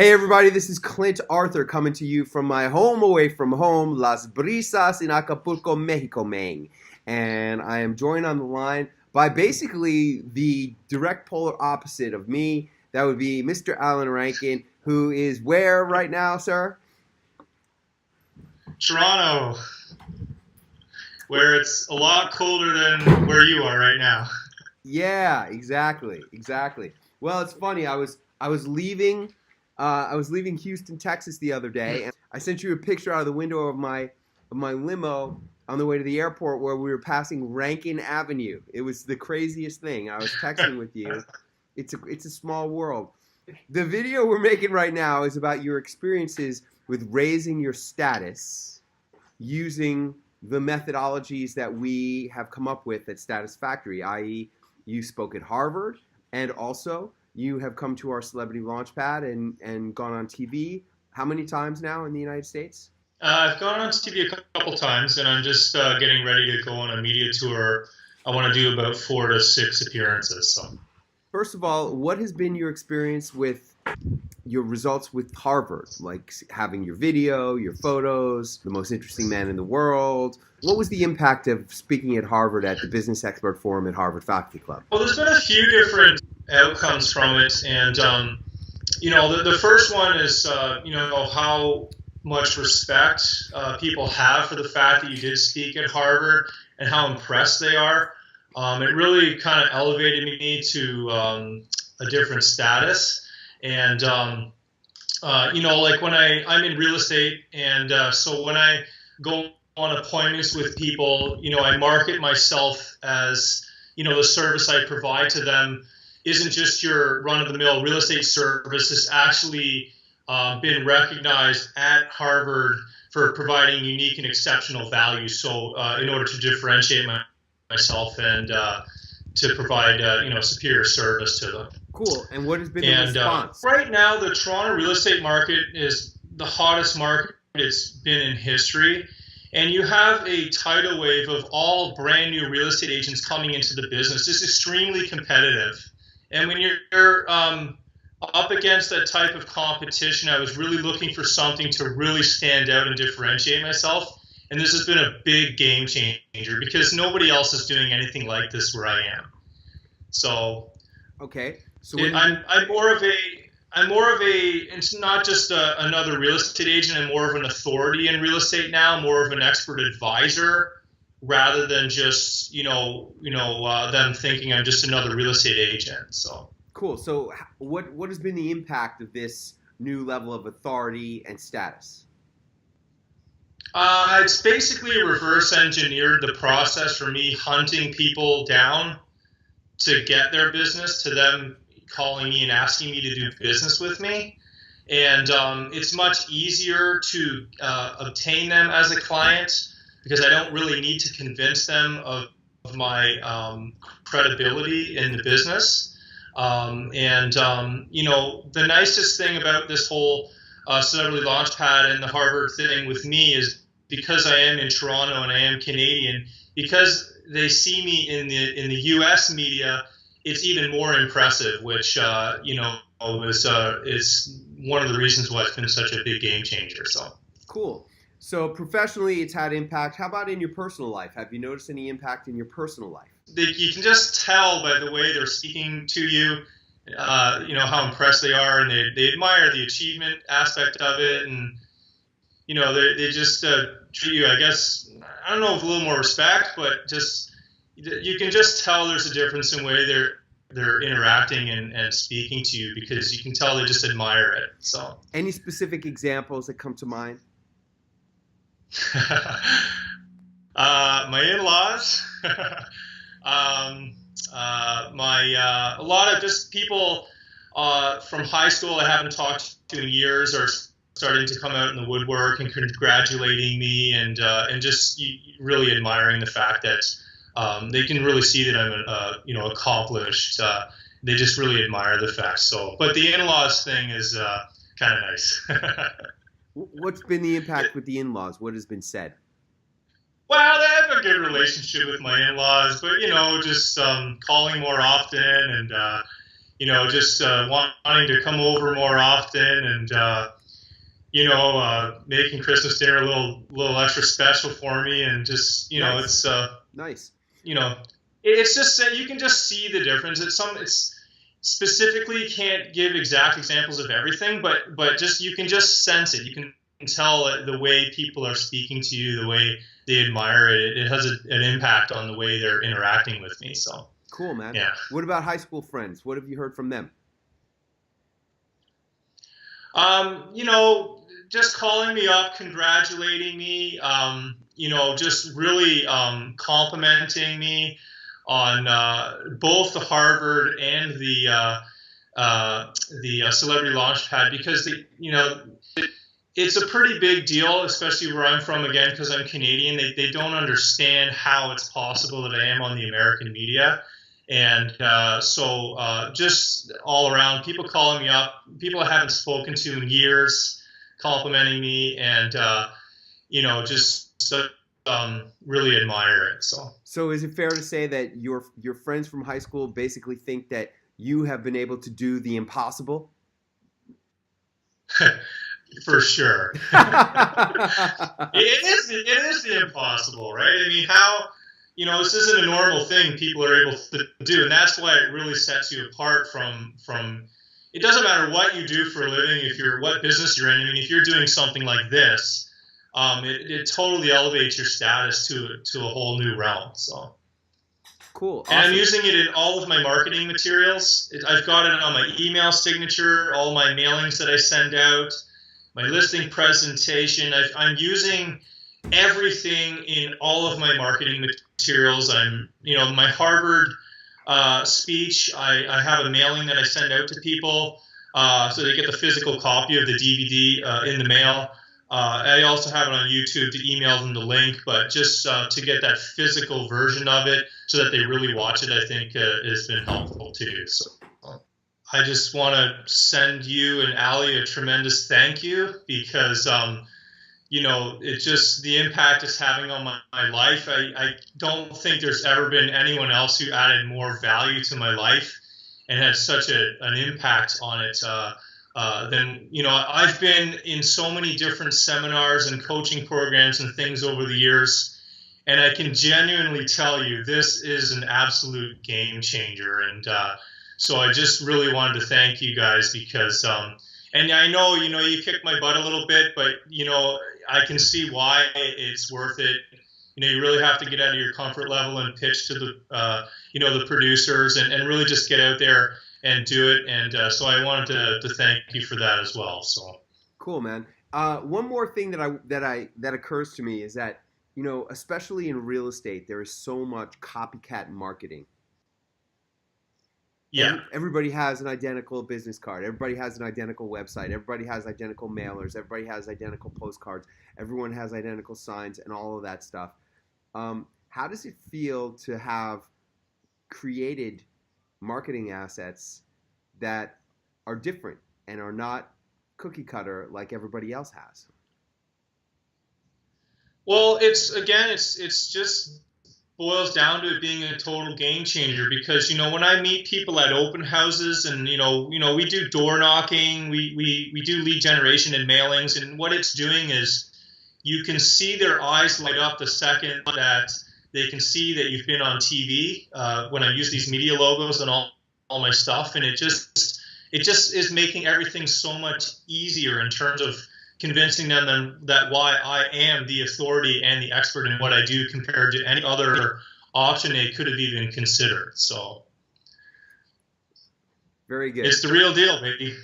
Hey everybody, this is Clint Arthur coming to you from my home away from home, Las Brisas in Acapulco, Mexico, man. And I am joined on the line by basically the direct polar opposite of me. That would be Mr. Allan Rankin, who is where right now, sir? Toronto, where it's a lot colder than where you are right now. Yeah, exactly. Well, it's funny. I was leaving Houston, Texas the other day, and I sent you a picture out of the window of my limo on the way to the airport where we were passing Rankin Avenue. It was the craziest thing. I was texting with you. It's a small world. The video we're making right now is about your experiences with raising your status using the methodologies that we have come up with at Status Factory, i.e. you spoke at Harvard, and also you have come to our Celebrity Launchpad and gone on TV. How many times now in the United States? I've gone on TV a couple times, and I'm just getting ready to go on a media tour. I want to do about 4 to 6 appearances. So, first of all, what has been your experience with your results with Harvard? Like having your video, your photos, the most interesting man in the world. What was the impact of speaking at Harvard at the Business Expert Forum at Harvard Faculty Club? well, there's been a few different outcomes from it, and the first one is how much respect people have for the fact that you did speak at Harvard and how impressed they are. It really kind of elevated me to a different status, and like when I'm in real estate, and so when I go on appointments with people, I market myself as the service I provide to them isn't just your run-of-the-mill real estate service. It's actually been recognized at Harvard for providing unique and exceptional value. So in order to differentiate myself and to provide superior service to them. Cool. And what has been the response? Right now, the Toronto real estate market is the hottest market it's been in history. And you have a tidal wave of all brand new real estate agents coming into the business. It's extremely competitive. And when you're up against that type of competition, I was really looking for something to really stand out and differentiate myself. And this has been a big game changer because nobody else is doing anything like this where I am. So, okay. So I'm more of a. It's not just another real estate agent. I'm more of an authority in real estate now, more of an expert advisor, rather than just them thinking I'm just another real estate agent. So cool. So what has been the impact of this new level of authority and status? It's basically reverse engineered the process for me hunting people down to get their business to them calling me and asking me to do business with me. And it's much easier to obtain them as a client because I don't really need to convince them of my credibility in the business. The nicest thing about this whole Celebrity Launchpad and the Harvard thing with me is because I am in Toronto and I am Canadian, because they see me in the U.S. media, it's even more impressive, which is one of the reasons why it's been such a big game changer. So cool. So professionally, it's had impact. How about in your personal life? Have you noticed any impact in your personal life? You can just tell by the way they're speaking to you, how impressed they are, and they admire the achievement aspect of it, and they just treat you, I guess, I don't know, with a little more respect, but just you can just tell there's a difference in the way they're interacting and speaking to you because you can tell they just admire it. So, any specific examples that come to mind? My in-laws, a lot of just people from high school I haven't talked to in years are starting to come out in the woodwork and congratulating me and just really admiring the fact that they can really see that I'm accomplished. They just really admire the fact. So, but the in-laws thing is kind of nice. What's been the impact with the in-laws? What has been said? Well, I have a good relationship with my in-laws, but just calling more often and just wanting to come over more often and making Christmas dinner a little extra special for me, and just Nice. it's Nice. it's just that you can just see the difference. It's specifically can't give exact examples of everything, but just you can just sense it. You can tell the way people are speaking to you, the way they admire it. It has an impact on the way they're interacting with me. So Cool, man. yeah. What about high school friends? What have you heard from them? Just calling me up, congratulating me, just really complimenting me on both the Harvard and the Celebrity Launchpad, because it's a pretty big deal, especially where I'm from, again, because I'm Canadian. They don't understand how it's possible that I am on the American media. And so just all around, people calling me up, people I haven't spoken to in years, complimenting me, and, really admire it. So is it fair to say that your friends from high school basically think that you have been able to do the impossible? For sure. It is the impossible, right? I mean, how, this isn't a normal thing people are able to do, and that's why it really sets you apart from it doesn't matter what you do for a living, what business you're in. I mean, if you're doing something like this, it totally elevates your status to a whole new realm. So cool. Awesome. And I'm using it in all of my marketing materials. I've got it on my email signature, all my mailings that I send out, my listing presentation. I'm using everything in all of my marketing materials. My Harvard speech, I have a mailing that I send out to people so they get the physical copy of the DVD in the mail. I also have it on YouTube to email them the link, but just to get that physical version of it so that they really watch it, I think has been helpful too. So I just want to send you and Allie a tremendous thank you, because it's just the impact it's having on my life. I don't think there's ever been anyone else who added more value to my life and had such an impact on it than, I've been in so many different seminars and coaching programs and things over the years, and I can genuinely tell you this is an absolute game changer. And so I just really wanted to thank you guys, because and I know, you kicked my butt a little bit, but, I can see why it's worth it. You really have to get out of your comfort level and pitch to the, the producers, and really just get out there and do it. And so I wanted to thank you for that as well. So cool, man. One more thing that occurs to me is that, especially in real estate, there is so much copycat marketing. Yeah. Everybody has an identical business card. Everybody has an identical website. Everybody has identical mailers. Everybody has identical postcards. Everyone has identical signs and all of that stuff. How does it feel to have created marketing assets that are different and are not cookie cutter like everybody else has? Well, it's just boils down to it being a total game changer, because when I meet people at open houses, and we do door knocking, we do lead generation and mailings, and what it's doing is you can see their eyes light up the second that they can see that you've been on TV when I use these media logos and all my stuff, and it just is making everything so much easier in terms of convincing them that why I am the authority and the expert in what I do compared to any other option they could have even considered. So very good. It's the real deal, baby.